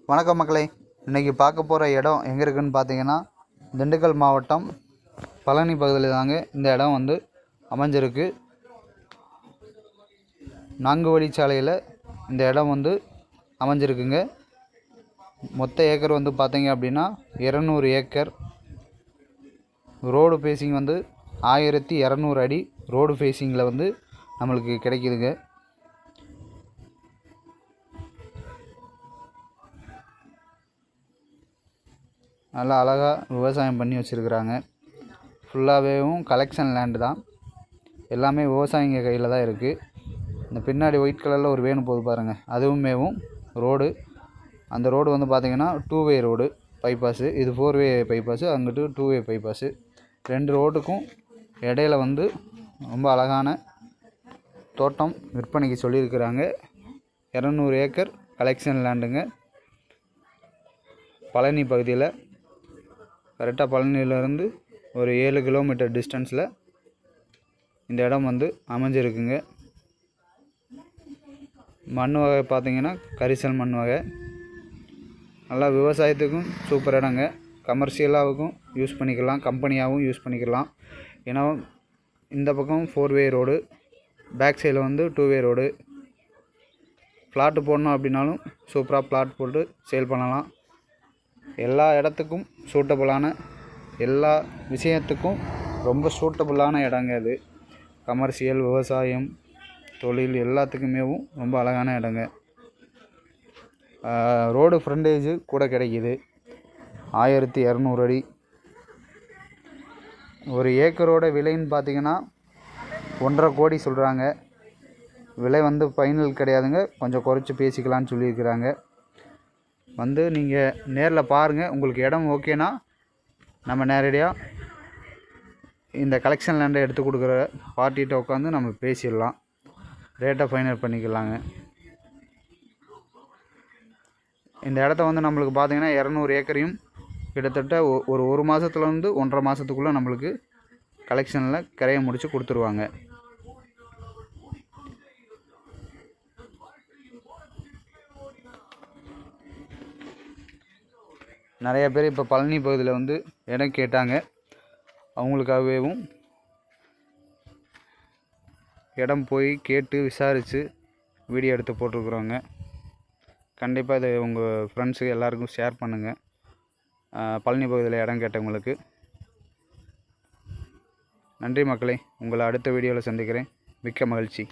வணக்கம் மக்களே, இன்றைக்கி பார்க்க போகிற இடம் எங்கே இருக்குதுன்னு பார்த்தீங்கன்னா திண்டுக்கல் மாவட்டம் பழனி பகுதியில் தாங்க இந்த இடம் வந்து அமைஞ்சிருக்கு. 4 வழிச்சாலையில் இந்த இடம் வந்து அமைஞ்சிருக்குங்க. மொத்த ஏக்கர் வந்து பார்த்தீங்க அப்படின்னா 200 ஏக்கர். ரோடு ஃபேஸிங் வந்து 1200 அடி ரோடு ஃபேஸிங்கில் வந்து நம்மளுக்கு கிடைக்குதுங்க. நல்லா அழகாக விவசாயம் பண்ணி வச்சுருக்குறாங்க. ஃபுல்லாகவேவும் கலெக்ஷன் லேண்டு தான். எல்லாமே விவசாயிங்க கையில் தான் இருக்குது. இந்த பின்னாடி ஒயிட் கலரில் ஒரு வேணும் போது பாருங்கள், அதுவுமேவும் ரோடு. அந்த ரோடு வந்து பார்த்திங்கன்னா 2 வே ரோடு பைபாஸு. இது 4 வே பைபாஸு, அங்கிட்டு 2 வே பைபாஸு. 2 ரோட்டுக்கும் இடையில வந்து ரொம்ப அழகான தோட்டம் விற்பனைக்கு சொல்லியிருக்கிறாங்க. 200 ஏக்கர் கலெக்ஷன் லேண்டுங்க. பழனி பகுதியில் கரெக்டாக பழனியிலேருந்து ஒரு 7 கிலோமீட்டர் டிஸ்டன்ஸில் இந்த இடம் வந்து அமைஞ்சிருக்குங்க. மண் வகை பார்த்திங்கன்னா கரிசல் மண் வகை. நல்லா விவசாயத்துக்கும் சூப்பர் இடங்க. கமர்ஷியலாகவும் யூஸ் பண்ணிக்கலாம், கம்பெனியாகவும் யூஸ் பண்ணிக்கலாம். ஏன்னா இந்த பக்கம் 4 வே ரோடு, பேக் சைடில் வந்து 2 வே ரோடு. ஃப்ளாட்டு போடணும் அப்படின்னாலும் சூப்பராக ஃப்ளாட் போட்டு சேல் பண்ணலாம். எல்லா இடத்துக்கும் சூட்டபுளான, எல்லா விஷயத்துக்கும் ரொம்ப சூட்டபுளான இடங்க அது. கமர்ஷியல், விவசாயம், தொழில் எல்லாத்துக்குமேவும் ரொம்ப அழகான இடங்க. ரோடு ஃப்ரண்டேஜு கூட கிடைக்கிது. 1200 அடி. ஒரு ஏக்கரோட விலைன்னு பார்த்திங்கன்னா 1.5 கோடி சொல்கிறாங்க. விலை வந்து ஃபைனல் கிடையாதுங்க, கொஞ்சம் குறைச்சி பேசிக்கலான்னு சொல்லியிருக்கிறாங்க. வந்து நீங்கள் நேரில் பாருங்கள். உங்களுக்கு இடம் ஓகேனா நம்ம நேரடியாக இந்த கலெக்ஷன் லேண்டை எடுத்து கொடுக்குற பார்ட்டிகிட்ட உட்காந்து நம்ம பேசிடலாம், ரேட்டை ஃபைனல் பண்ணிக்கலாங்க. இந்த இடத்த வந்து நம்மளுக்கு பார்த்திங்கன்னா 200 ஏக்கரையும் கிட்டத்தட்ட ஒரு மாதத்துலேருந்து 1.5 மாதத்துக்குள்ளே நம்மளுக்கு கலெக்ஷனில் கிரையை முடித்து கொடுத்துருவாங்க. நிறைய பேர் இப்போ பழனி பகுதியில் வந்து இடம் கேட்டாங்க. அவங்களுக்காகவும் இடம் போய் கேட்டு விசாரித்து வீடியோ எடுத்து போட்டிருக்குறோங்க. கண்டிப்பாக இதை உங்கள் ஃப்ரெண்ட்ஸுக்கு எல்லாருக்கும் ஷேர் பண்ணுங்கள். பழனி பகுதியில் இடம் கேட்டவங்களுக்கு நன்றி மக்களே. உங்களை அடுத்த வீடியோவில் சந்திக்கிறேன். மிக்க மகிழ்ச்சி.